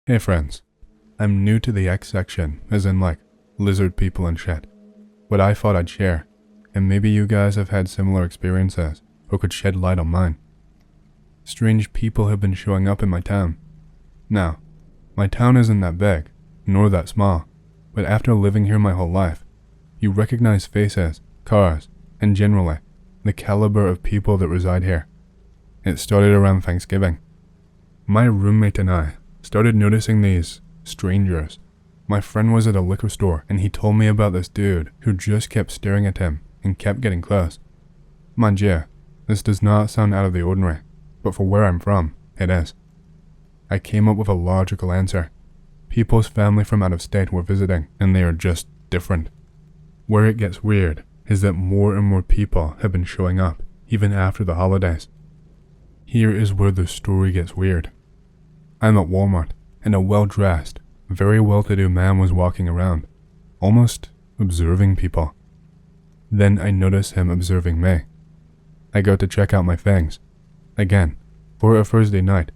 Hey friends, I'm new to the X section, as in like, lizard people and shit, but I thought I'd share, and maybe you guys have had similar experiences, or could shed light on mine. Strange people have been showing up in my town. Now, my town isn't that big, nor that small, but after living here my whole life, you recognize faces, cars, and generally, the caliber of people that reside here. It started around Thanksgiving. My roommate and I started noticing these strangers. My friend was at a liquor store and he told me about this dude who just kept staring at him and kept getting close. Mind you, this does not sound out of the ordinary, but for where I'm from, it is. I came up with a logical answer. People's family from out of state were visiting and they are just different. Where it gets weird is that more and more people have been showing up, even after the holidays. Here is where the story gets weird. I'm at Walmart, and a well-dressed, very well-to-do man was walking around, almost observing people. Then I notice him observing me. I go to check out my things. Again, for a Thursday night,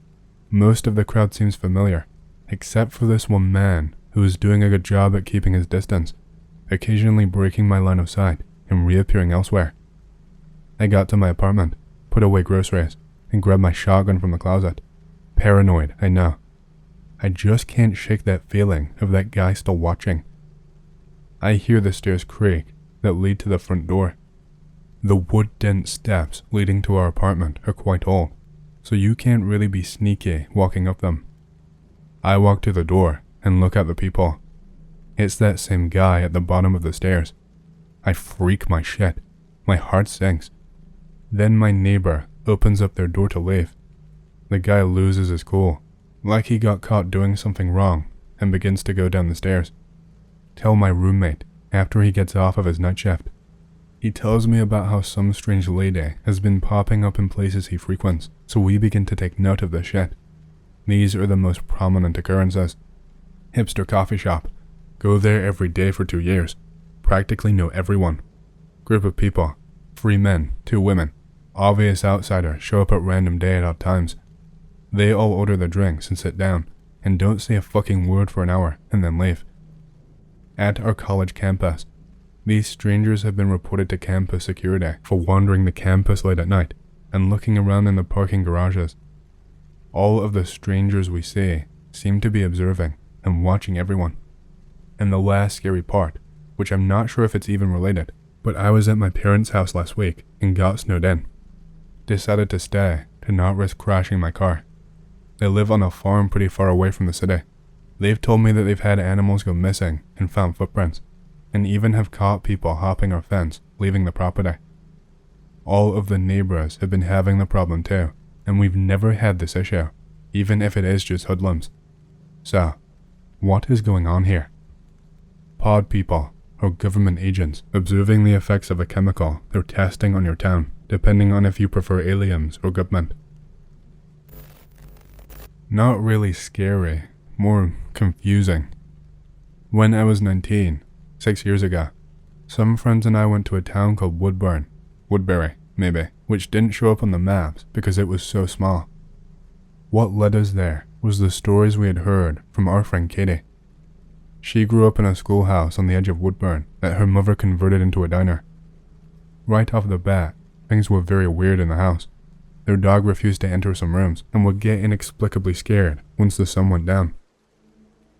most of the crowd seems familiar, except for this one man who is doing a good job at keeping his distance, occasionally breaking my line of sight and reappearing elsewhere. I got to my apartment, put away groceries, and grabbed my shotgun from the closet. Paranoid, I know. I just can't shake that feeling of that guy still watching. I hear the stairs creak that lead to the front door. The wood-dent steps leading to our apartment are quite old, so you can't really be sneaky walking up them. I walk to the door and look at the people. It's that same guy at the bottom of the stairs. I freak my shit. My heart sinks. Then my neighbor opens up their door to leave. The guy loses his cool, like he got caught doing something wrong, and begins to go down the stairs. Tell my roommate after he gets off of his night shift. He tells me about how some strange lady has been popping up in places he frequents, so we begin to take note of the shit. These are the most prominent occurrences. Hipster coffee shop. Go there every day for 2 years. Practically know everyone. Group of people. 3 men, 2 women. Obvious outsiders show up at random day at odd times. They all order their drinks and sit down, and don't say a fucking word for an hour, and then leave. At our college campus, these strangers have been reported to campus security for wandering the campus late at night, and looking around in the parking garages. All of the strangers we see seem to be observing and watching everyone. And the last scary part, which I'm not sure if it's even related, but I was at my parents' house last week and got snowed in. Decided to stay to not risk crashing my car. They live on a farm pretty far away from the city. They've told me that they've had animals go missing and found footprints, and even have caught people hopping our fence, leaving the property. All of the neighbors have been having the problem too, and we've never had this issue, even if it is just hoodlums. So, what is going on here? Pod people, or government agents, observing the effects of a chemical they're testing on your town, depending on if you prefer aliens or government. Not really scary, more confusing. When I was 19, 6 years ago, some friends and I went to a town called Woodbury, maybe, which didn't show up on the maps because it was so small. What led us there was the stories we had heard from our friend Katie. She grew up in a schoolhouse on the edge of Woodburn that her mother converted into a diner. Right off the bat, things were very weird in the house. Their dog refused to enter some rooms and would get inexplicably scared once the sun went down.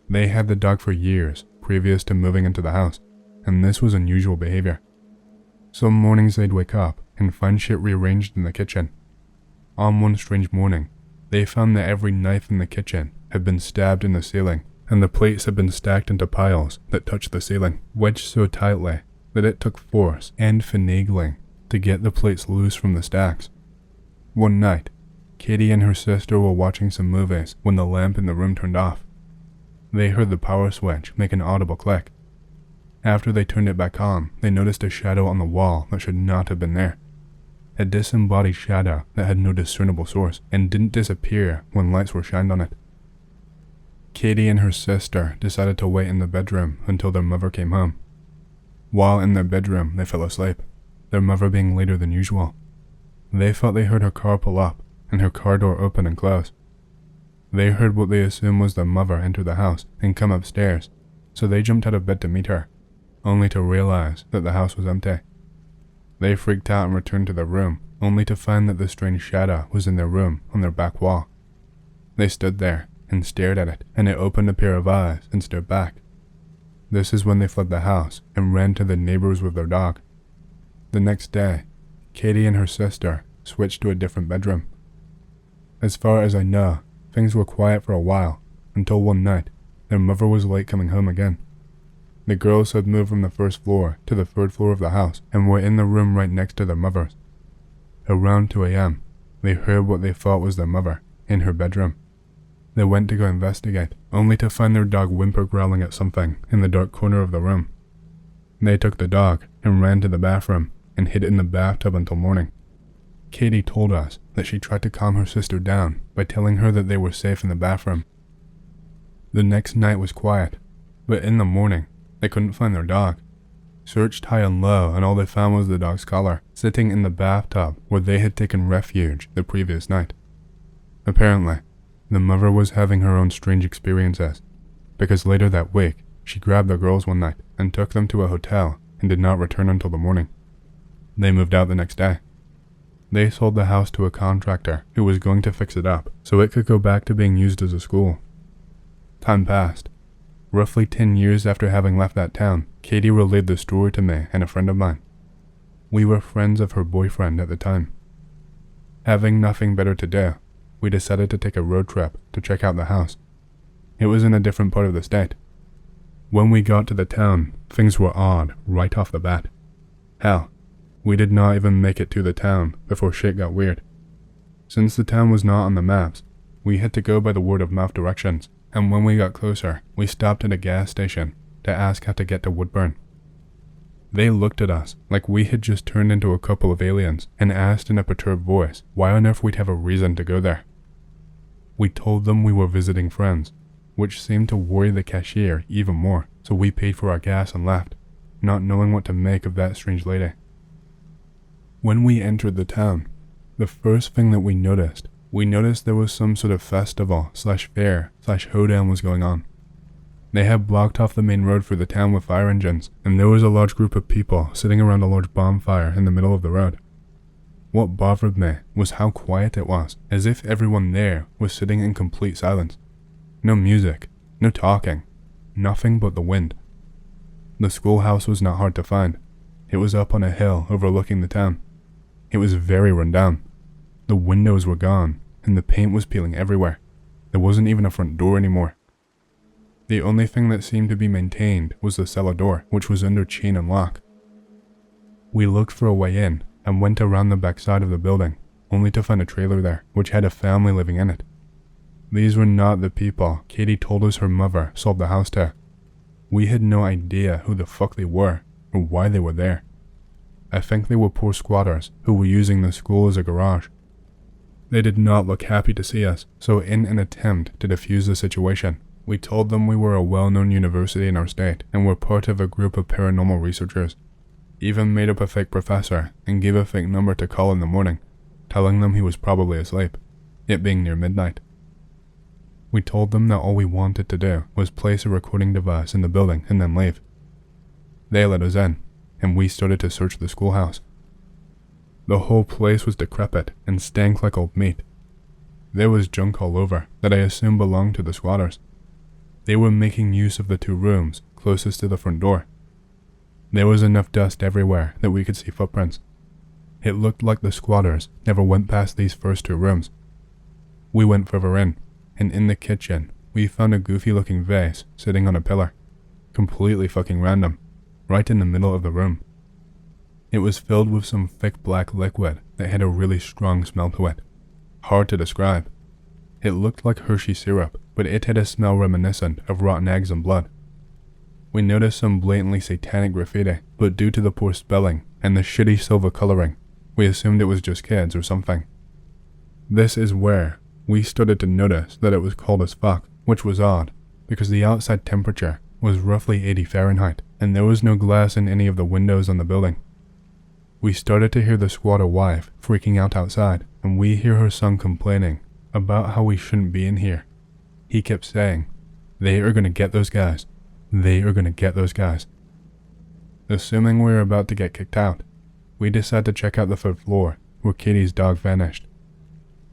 They had the dog for years previous to moving into the house, and this was unusual behavior. Some mornings they'd wake up and find shit rearranged in the kitchen. On one strange morning, they found that every knife in the kitchen had been stabbed in the ceiling, and the plates had been stacked into piles that touched the ceiling, wedged so tightly that it took force and finagling to get the plates loose from the stacks. One night, Katie and her sister were watching some movies when the lamp in the room turned off. They heard the power switch make an audible click. After they turned it back on, they noticed a shadow on the wall that should not have been there. A disembodied shadow that had no discernible source and didn't disappear when lights were shined on it. Katie and her sister decided to wait in the bedroom until their mother came home. While in their bedroom, they fell asleep, their mother being later than usual. They thought they heard her car pull up and her car door open and close. They heard what they assumed was their mother enter the house and come upstairs, so they jumped out of bed to meet her, only to realize that the house was empty. They freaked out and returned to their room, only to find that the strange shadow was in their room on their back wall. They stood there and stared at it, and it opened a pair of eyes and stared back. This is when they fled the house and ran to the neighbors with their dog. The next day, Katie and her sister switched to a different bedroom. As far as I know, things were quiet for a while, until one night, their mother was late coming home again. The girls had moved from the first floor to the third floor of the house and were in the room right next to their mother's. Around 2 a.m., they heard what they thought was their mother in her bedroom. They went to go investigate, only to find their dog whimper growling at something in the dark corner of the room. They took the dog and ran to the bathroom and hid it in the bathtub until morning. Katie told us that she tried to calm her sister down by telling her that they were safe in the bathroom. The next night was quiet, but in the morning, they couldn't find their dog. Searched high and low, and all they found was the dog's collar, sitting in the bathtub where they had taken refuge the previous night. Apparently, the mother was having her own strange experiences, because later that week, she grabbed the girls one night and took them to a hotel and did not return until the morning. They moved out the next day. They sold the house to a contractor who was going to fix it up so it could go back to being used as a school. Time passed. Roughly 10 years after having left that town, Katie relayed the story to me and a friend of mine. We were friends of her boyfriend at the time. Having nothing better to do, we decided to take a road trip to check out the house. It was in a different part of the state. When we got to the town, things were odd right off the bat. Hell, we did not even make it to the town before shit got weird. Since the town was not on the maps, we had to go by the word of mouth directions, and when we got closer, we stopped at a gas station to ask how to get to Woodburn. They looked at us like we had just turned into a couple of aliens and asked in a perturbed voice why on earth we'd have a reason to go there. We told them we were visiting friends, which seemed to worry the cashier even more, so we paid for our gas and left, not knowing what to make of that strange lady. When we entered the town, the first thing that we noticed there was some sort of festival/fair/hoedown was going on. They had blocked off the main road for the town with fire engines, and there was a large group of people sitting around a large bonfire in the middle of the road. What bothered me was how quiet it was, as if everyone there was sitting in complete silence. No music, no talking, nothing but the wind. The schoolhouse was not hard to find. It was up on a hill overlooking the town. It was very run down. The windows were gone, and the paint was peeling everywhere. There wasn't even a front door anymore. The only thing that seemed to be maintained was the cellar door, which was under chain and lock. We looked for a way in, and went around the back side of the building, only to find a trailer there, which had a family living in it. These were not the people Katie told us her mother sold the house to. We had no idea who the fuck they were, or why they were there. I think they were poor squatters who were using the school as a garage. They did not look happy to see us, so in an attempt to defuse the situation, we told them we were a well-known university in our state and were part of a group of paranormal researchers. Even made up a fake professor and gave a fake number to call in the morning, telling them he was probably asleep, it being near midnight. We told them that all we wanted to do was place a recording device in the building and then leave. They let us in, and we started to search the schoolhouse. The whole place was decrepit and stank like old meat. There was junk all over that I assumed belonged to the squatters. They were making use of the 2 rooms closest to the front door. There was enough dust everywhere that we could see footprints. It looked like the squatters never went past these first 2 rooms. We went further in, and in the kitchen, we found a goofy-looking vase sitting on a pillar, completely fucking random, right in the middle of the room. It was filled with some thick black liquid that had a really strong smell to it. Hard to describe. It looked like Hershey syrup, but it had a smell reminiscent of rotten eggs and blood. We noticed some blatantly satanic graffiti, but due to the poor spelling and the shitty silver coloring, we assumed it was just kids or something. This is where we started to notice that it was cold as fuck, which was odd, because the outside temperature was roughly 80 Fahrenheit, and there was no glass in any of the windows on the building. We started to hear the squatter wife freaking out outside, and we hear her son complaining about how we shouldn't be in here, He kept saying, "They are gonna get those guys. They are gonna get those guys." Assuming we were about to get kicked out, we decided to check out the 3rd floor, where Katie's dog vanished.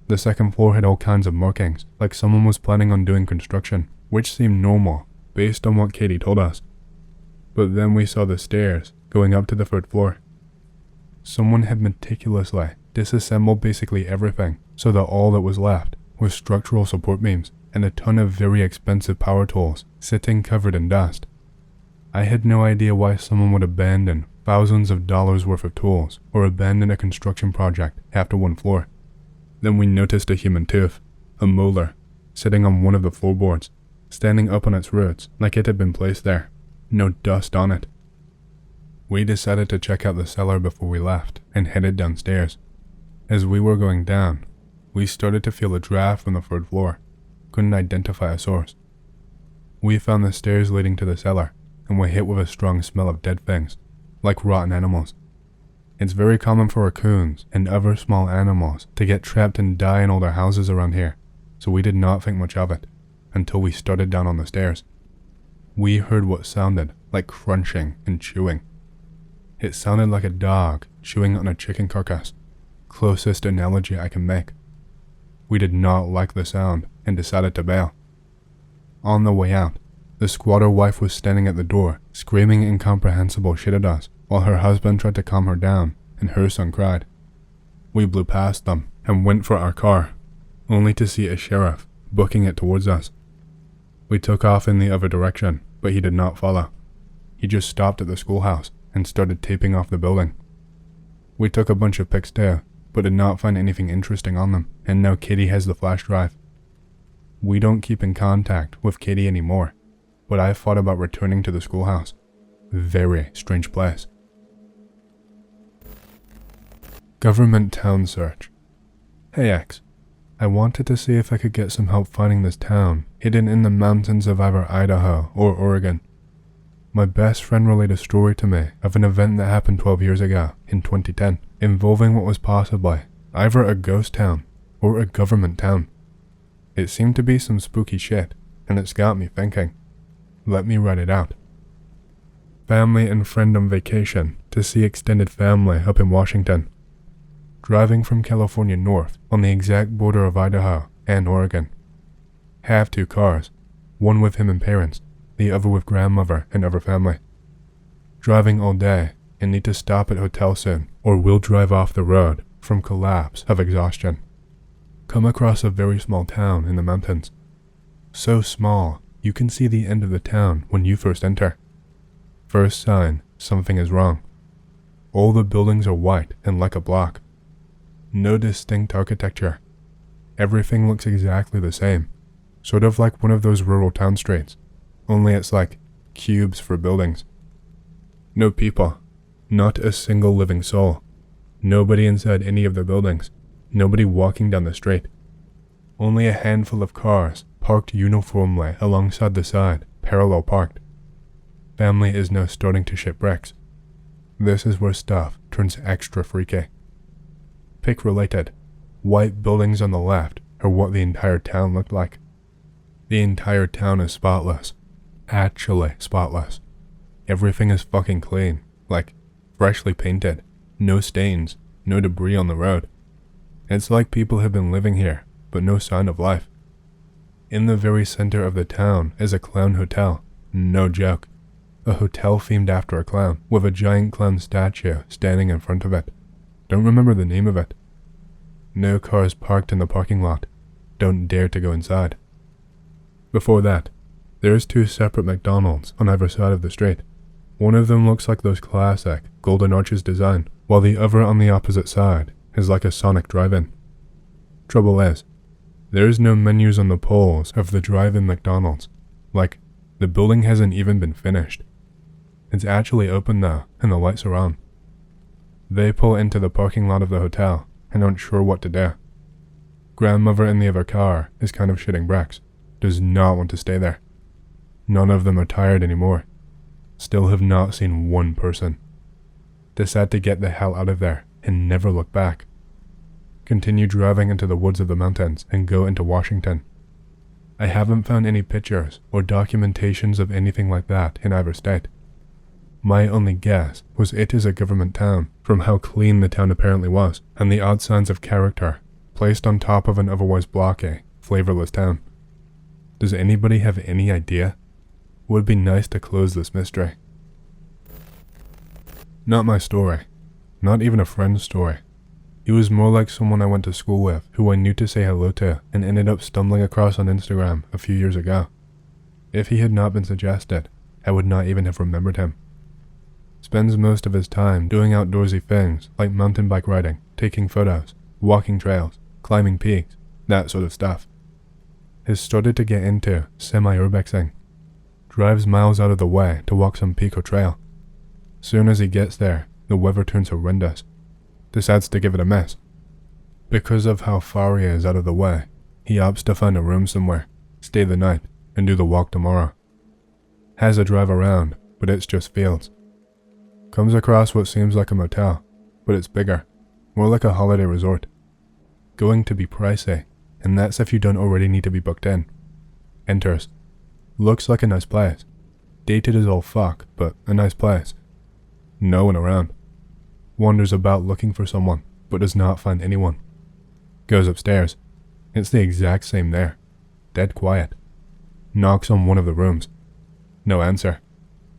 The 2nd floor had all kinds of markings, like someone was planning on doing construction, which seemed normal, based on what Katie told us. But then we saw the stairs going up to the 3rd floor. Someone had meticulously disassembled basically everything, so that all that was left were structural support beams and a ton of very expensive power tools sitting covered in dust. I had no idea why someone would abandon thousands of dollars worth of tools or abandon a construction project after one floor. Then we noticed a human tooth, a molar, sitting on one of the floorboards, standing up on its roots like it had been placed there, no dust on it. We decided to check out the cellar before we left and headed downstairs. As we were going down, we started to feel a draft from the 3rd floor. Couldn't identify a source. We found the stairs leading to the cellar and were hit with a strong smell of dead things, like rotten animals. It's very common for raccoons and other small animals to get trapped and die in older houses around here, so we did not think much of it until we started down on the stairs. We heard what sounded like crunching and chewing. It sounded like a dog chewing on a chicken carcass, closest analogy I can make. We did not like the sound and decided to bail. On the way out, the squatter wife was standing at the door, screaming incomprehensible shit at us, while her husband tried to calm her down and her son cried. We blew past them and went for our car, only to see a sheriff booking it towards us. We took off in the other direction, but he did not follow. He just stopped at the schoolhouse and started taping off the building. We took a bunch of pics too, but did not find anything interesting on them, and now Katie has the flash drive. We don't keep in contact with Katie anymore, but I thought about returning to the schoolhouse. Very strange place. Government town search. Hey X, I wanted to see if I could get some help finding this town, hidden in the mountains of either Idaho or Oregon. My best friend relayed a story to me of an event that happened 12 years ago, in 2010, involving what was possibly either a ghost town or a government town. It seemed to be some spooky shit, and it's got me thinking. Let me write it out. Family and friend on vacation to see extended family up in Washington. Driving from California north on the exact border of Idaho and Oregon. Have 2 cars, one with him and parents, the other with grandmother and other family. Driving all day and need to stop at hotel soon or will drive off the road from collapse of exhaustion. Come across a very small town in the mountains. So small you can see the end of the town when you first enter. First sign, something is wrong. All the buildings are white and like a block. No distinct architecture. Everything looks exactly the same, sort of like one of those rural town streets, only it's like cubes for buildings. No people, not a single living soul. Nobody inside any of the buildings, nobody walking down the street. Only a handful of cars parked uniformly alongside the side, parallel parked. Family is now starting to ship bricks. This is where stuff turns extra freaky. Pick related, white buildings on the left are what the entire town looked like. The entire town is spotless. Actually spotless. Everything is fucking clean, like freshly painted, no stains, no debris on the road. It's like people have been living here, but no sign of life. In the very center of the town is a clown hotel, no joke. A hotel themed after a clown, with a giant clown statue standing in front of it. Don't remember the name of it. No cars parked in the parking lot. Don't dare to go inside. Before that, there's 2 separate McDonald's on either side of the street. One of them looks like those classic Golden Arches design, while the other on the opposite side is like a Sonic drive-in. Trouble is, there's no menus on the poles of the drive-in McDonald's. Like, the building hasn't even been finished. It's actually open now, and the lights are on. They pull into the parking lot of the hotel and aren't sure what to do. Grandmother in the other car is kind of shitting bricks, does not want to stay there. None of them are tired anymore. Still have not seen one person. Decide to get the hell out of there and never look back. Continue driving into the woods of the mountains and go into Washington. I haven't found any pictures or documentations of anything like that in either state. My only guess was it is a government town from how clean the town apparently was and the odd signs of character placed on top of an otherwise blocky, flavorless town. Does anybody have any idea? Would be nice to close this mystery. Not my story. Not even a friend's story. It was more like someone I went to school with who I knew to say hello to and ended up stumbling across on Instagram a few years ago. If he had not been suggested, I would not even have remembered him. Spends most of his time doing outdoorsy things like mountain bike riding, taking photos, walking trails, climbing peaks, that sort of stuff. Has started to get into semi-urbexing. Drives miles out of the way to walk some peak or trail. Soon as he gets there, the weather turns horrendous. Decides to give it a miss. Because of how far he is out of the way, he opts to find a room somewhere, stay the night, and do the walk tomorrow. Has a drive around, but it's just fields. Comes across what seems like a motel, but it's bigger, more like a holiday resort. Going to be pricey, and that's if you don't already need to be booked in. Enters. Looks like a nice place. Dated as all fuck, but a nice place. No one around. Wanders about looking for someone, but does not find anyone. Goes upstairs. It's the exact same there. Dead quiet. Knocks on one of the rooms. No answer.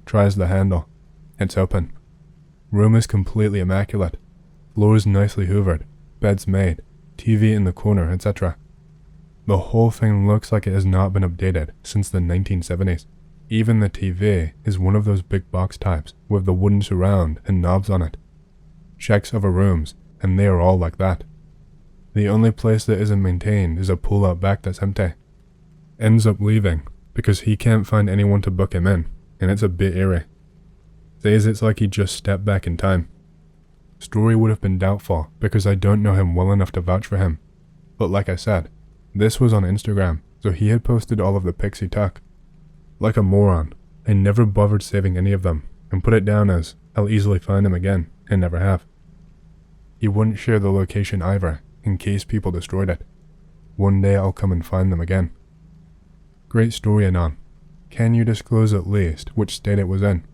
Tries the handle. It's open. Room is completely immaculate. Floors nicely hoovered. Beds made. TV in the corner, etc. The whole thing looks like it has not been updated since the 1970s. Even the TV is one of those big box types with the wooden surround and knobs on it. Checks other rooms, and they are all like that. The only place that isn't maintained is a pool out back that's empty. Ends up leaving because he can't find anyone to book him in, and it's a bit eerie. Says it's like he just stepped back in time. Story would have been doubtful because I don't know him well enough to vouch for him. But like I said, this was on Instagram, so he had posted all of the Pixie Tuck. Like a moron, I never bothered saving any of them, and put it down as, I'll easily find him again, and never have. He wouldn't share the location either, in case people destroyed it. One day I'll come and find them again. Great story, Anon. Can you disclose at least which state it was in?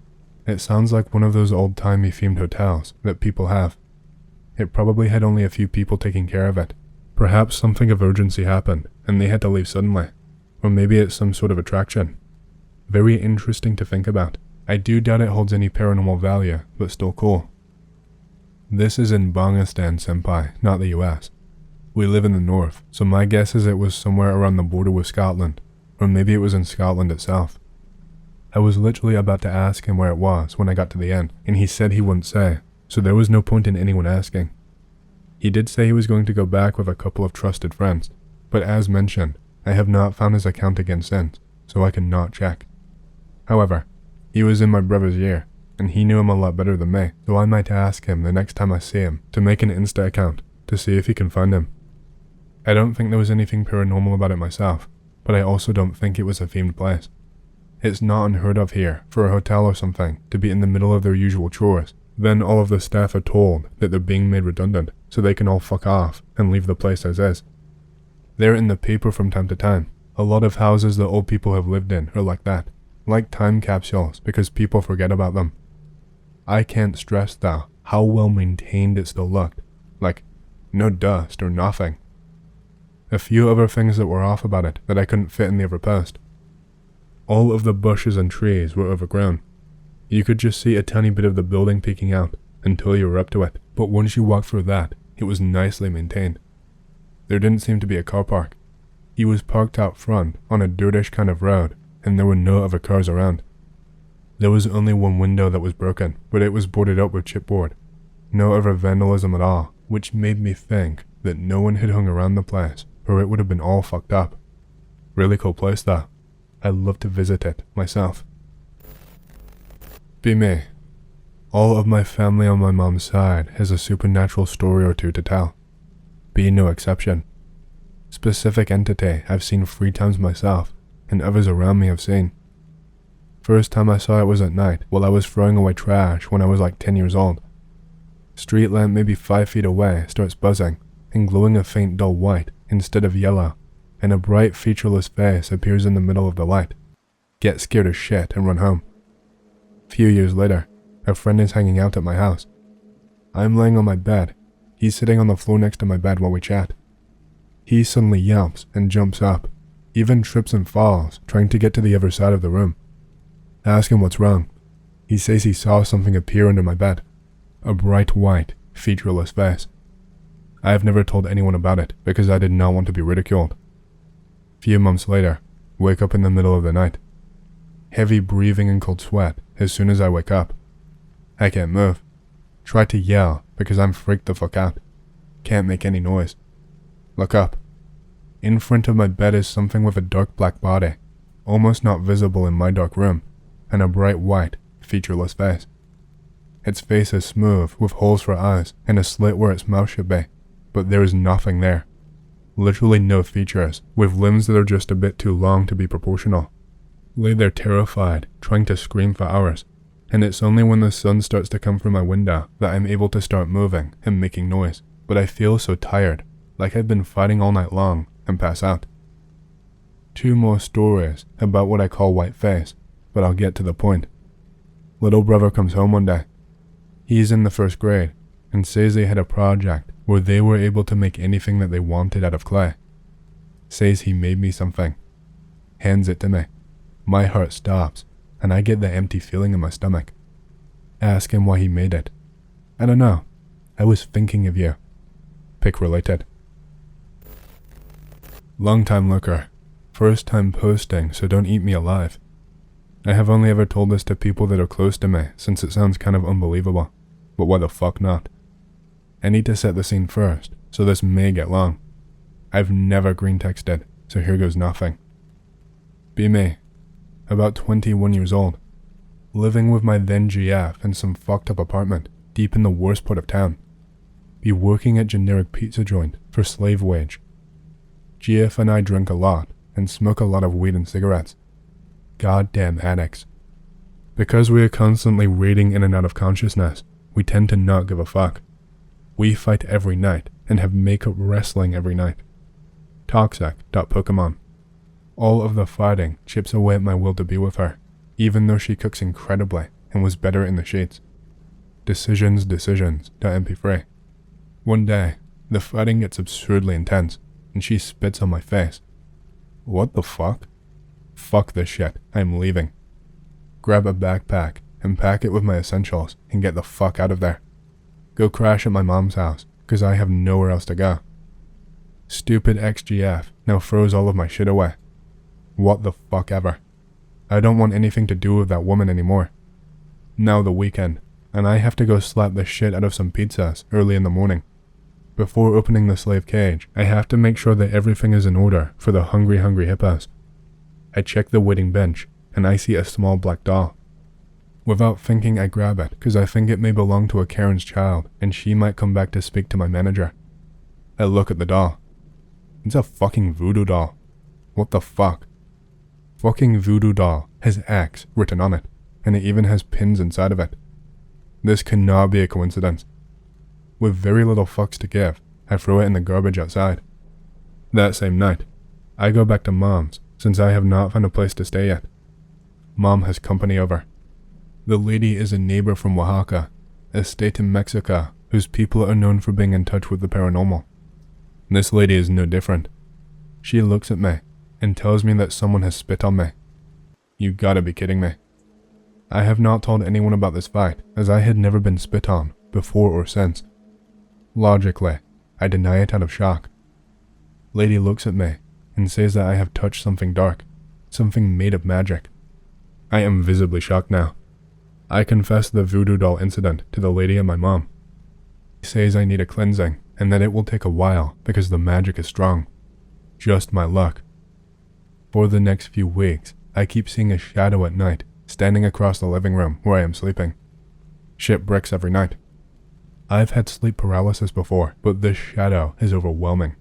It sounds like one of those old-timey themed hotels that people have. It probably had only a few people taking care of it. Perhaps something of urgency happened, and they had to leave suddenly. Or maybe it's some sort of attraction. Very interesting to think about. I do doubt it holds any paranormal value, but still cool. This is in Bangistan, senpai, not the US. We live in the north, so my guess is it was somewhere around the border with Scotland, or maybe it was in Scotland itself. I was literally about to ask him where it was when I got to the end, and he said he wouldn't say, so there was no point in anyone asking. He did say he was going to go back with a couple of trusted friends, but as mentioned, I have not found his account again since, so I cannot check. However, he was in my brother's year, and he knew him a lot better than me, so I might ask him the next time I see him to make an Insta account to see if he can find him. I don't think there was anything paranormal about it myself, but I also don't think it was a themed place. It's not unheard of here for a hotel or something to be in the middle of their usual chores. Then all of the staff are told that they're being made redundant, so they can all fuck off and leave the place as is. They're in the paper from time to time. A lot of houses that old people have lived in are like that, like time capsules because people forget about them. I can't stress though how well maintained it still looked, like no dust or nothing. A few other things that were off about it that I couldn't fit in the other post. All of the bushes and trees were overgrown. You could just see a tiny bit of the building peeking out until you were up to it, but once you walked through that, it was nicely maintained. There didn't seem to be a car park. He was parked out front on a dirtish kind of road, and there were no other cars around. There was only one window that was broken, but it was boarded up with chipboard. No other vandalism at all, which made me think that no one had hung around the place, or it would have been all fucked up. Really cool place though. I'd love to visit it myself. Be me. All of my family on my mom's side has a supernatural story or two to tell. Be no exception. Specific entity I've seen 3 times myself, and others around me have seen. First time I saw it was at night while I was throwing away trash when I was like 10 years old. Street lamp maybe 5 feet away starts buzzing and glowing a faint dull white instead of yellow, and a bright, featureless face appears in the middle of the light. Get scared as shit and run home. Few years later, a friend is hanging out at my house. I'm laying on my bed. He's sitting on the floor next to my bed while we chat. He suddenly yelps and jumps up, even trips and falls, trying to get to the other side of the room. I ask him what's wrong. He says he saw something appear under my bed. A bright white, featureless face. I have never told anyone about it because I did not want to be ridiculed. Few months later, wake up in the middle of the night. Heavy breathing and cold sweat as soon as I wake up. I can't move. Try to yell because I'm freaked the fuck out. Can't make any noise. Look up. In front of my bed is something with a dark black body, almost not visible in my dark room, and a bright white, featureless face. Its face is smooth with holes for eyes and a slit where its mouth should be, but there is nothing there. Literally no features, with limbs that are just a bit too long to be proportional. Lay there terrified, trying to scream for hours, and it's only when the sun starts to come through my window that I'm able to start moving and making noise, but I feel so tired, like I've been fighting all night long, and pass out. 2 more stories about what I call white face, but I'll get to the point. Little brother comes home one day. He's in the 1st grade, and says they had a project where they were able to make anything that they wanted out of clay. Says he made me something. Hands it to me. My heart stops, and I get the empty feeling in my stomach. Ask him why he made it. I don't know. I was thinking of you. Pic related. Long time looker. First time posting, so don't eat me alive. I have only ever told this to people that are close to me since it sounds kind of unbelievable, but why the fuck not? I need to set the scene first, so this may get long. I've never Greentexted, so here goes nothing. Be me. About 21 years old. Living with my then GF in some fucked up apartment, deep in the worst part of town. Be working at generic pizza joint for slave wage. GF and I drink a lot, and smoke a lot of weed and cigarettes. Goddamn addicts. Because we are constantly raiding in and out of consciousness, we tend to not give a fuck. We fight every night, and have makeup wrestling every night. Toxic.Pokemon. All of the fighting chips away at my will to be with her, even though she cooks incredibly and was better in the sheets. Decisions.MP3. One day, the fighting gets absurdly intense, and she spits on my face. What the fuck? Fuck this shit, I'm leaving. Grab a backpack and pack it with my essentials and get the fuck out of there. Go crash at my mom's house, cause I have nowhere else to go. Stupid ex-GF now throws all of my shit away. What the fuck ever. I don't want anything to do with that woman anymore. Now the weekend, and I have to go slap the shit out of some pizzas early in the morning. Before opening the slave cage, I have to make sure that everything is in order for the hungry hippos. I check the waiting bench, and I see a small black doll. Without thinking, I grab it, cause I think it may belong to a Karen's child, and she might come back to speak to my manager. I look at the doll. It's a fucking voodoo doll. What the fuck? Fucking Voodoo Doll has X written on it, and it even has pins inside of it. This cannot be a coincidence. With very little fucks to give, I throw it in the garbage outside. That same night, I go back to Mom's, since I have not found a place to stay yet. Mom has company over. The lady is a neighbor from Oaxaca, a state in Mexico whose people are known for being in touch with the paranormal. This lady is no different. She looks at me and tells me that someone has spit on me. You gotta be kidding me. I have not told anyone about this fight, as I had never been spit on, before or since. Logically, I deny it out of shock. Lady looks at me and says that I have touched something dark, something made of magic. I am visibly shocked now. I confess the Voodoo Doll incident to the lady and my mom. She says I need a cleansing and that it will take a while because the magic is strong. Just my luck. For the next few weeks, I keep seeing a shadow at night standing across the living room where I am sleeping. Shit bricks every night. I've had sleep paralysis before, but this shadow is overwhelming.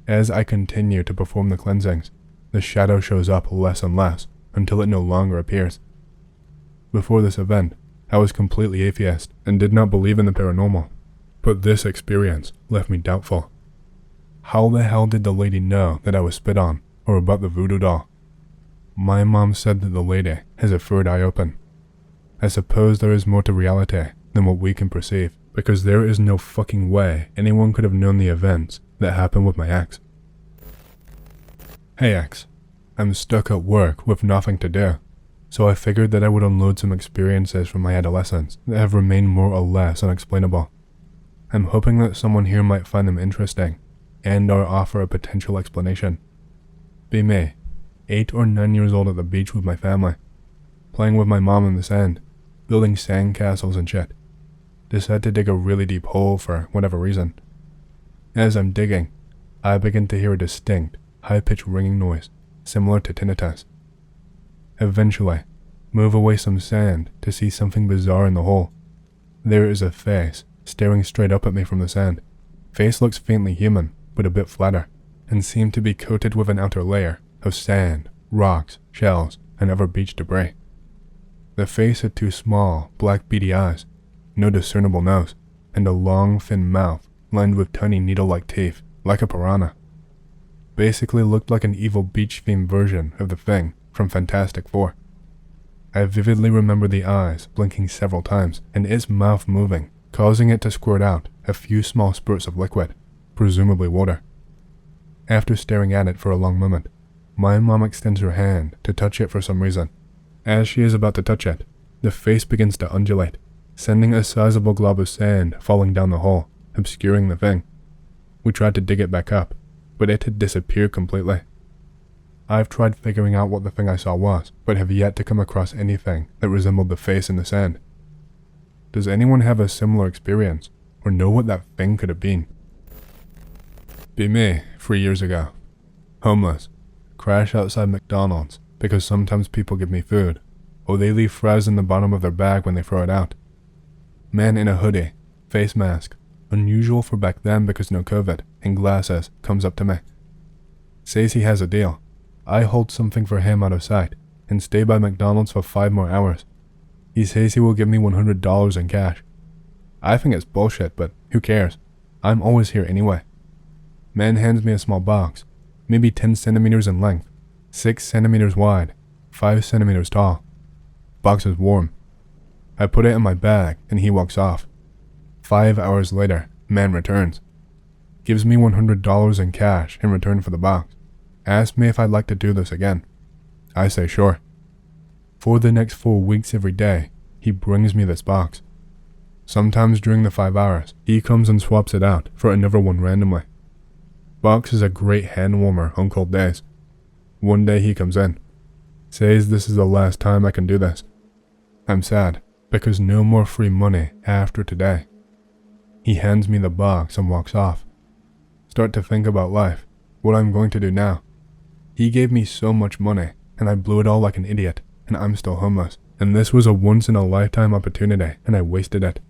As I continue to perform the cleansings, the shadow shows up less and less until it no longer appears. Before this event, I was completely atheist and did not believe in the paranormal, but this experience left me doubtful. How the hell did the lady know that I was spit on, or about the voodoo doll? My mom said that the lady has a third eye open. I suppose there is more to reality than what we can perceive, because there is no fucking way anyone could have known the events that happened with my ex. Hey ex, I'm stuck at work with nothing to do, so I figured that I would unload some experiences from my adolescence that have remained more or less unexplainable. I'm hoping that someone here might find them interesting, and or offer a potential explanation. Be me, 8 or 9 years old at the beach with my family, playing with my mom in the sand, building sand castles and shit. Decide to dig a really deep hole for whatever reason. As I'm digging, I begin to hear a distinct, high-pitched ringing noise, similar to tinnitus. Eventually, move away some sand to see something bizarre in the hole. There is a face staring straight up at me from the sand. Face looks faintly human, but a bit flatter, and seemed to be coated with an outer layer of sand, rocks, shells, and other beach debris. The face had 2 small, black beady eyes, no discernible nose, and a long, thin mouth lined with tiny needle-like teeth, like a piranha. Basically looked like an evil beach-themed version of the Thing from Fantastic Four. I vividly remember the eyes blinking several times and its mouth moving, causing it to squirt out a few small spurts of liquid, presumably water. After staring at it for a long moment, my mom extends her hand to touch it for some reason. As she is about to touch it, the face begins to undulate, sending a sizable glob of sand falling down the hole, obscuring the Thing. We tried to dig it back up, but it had disappeared completely. I've tried figuring out what the thing I saw was, but have yet to come across anything that resembled the face in the sand. Does anyone have a similar experience, or know what that thing could have been? Be me, 3 years ago. Homeless. Crash outside McDonald's, because sometimes people give me food, or they leave fries in the bottom of their bag when they throw it out. Man in a hoodie, face mask, unusual for back then because no COVID, and glasses, comes up to me. Says he has a deal. I hold something for him out of sight, and stay by McDonald's for 5 more hours. He says he will give me $100 in cash. I think it's bullshit, but who cares? I'm always here anyway. Man hands me a small box, maybe 10 centimeters in length, 6 centimeters wide, 5 centimeters tall. Box is warm. I put it in my bag and he walks off. 5 hours later, man returns. Gives me $100 in cash in return for the box. Asks me if I'd like to do this again. I say sure. For the next 4 weeks every day, he brings me this box. Sometimes during the 5 hours, he comes and swaps it out for another one randomly. Box is a great hand warmer on cold days. One day he comes in. Says this is the last time I can do this. I'm sad, because no more free money after today. He hands me the box and walks off. Start to think about life, what I'm going to do now. He gave me so much money, and I blew it all like an idiot, and I'm still homeless. And this was a once-in-a-lifetime opportunity, and I wasted it.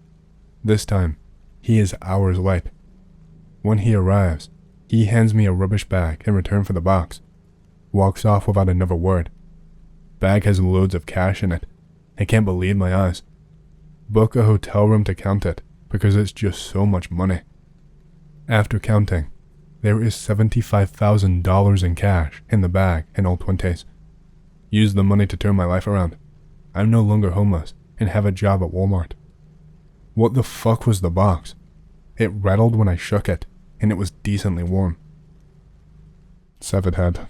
This time, he is hours late. When he arrives, he hands me a rubbish bag in return for the box. Walks off without another word. Bag has loads of cash in it. I can't believe my eyes. Book a hotel room to count it, because it's just so much money. After counting, there is $75,000 in cash in the bag in all 20s. Use the money to turn my life around. I'm no longer homeless and have a job at Walmart. What the fuck was the box? It rattled when I shook it, and it was decently warm. Severed head.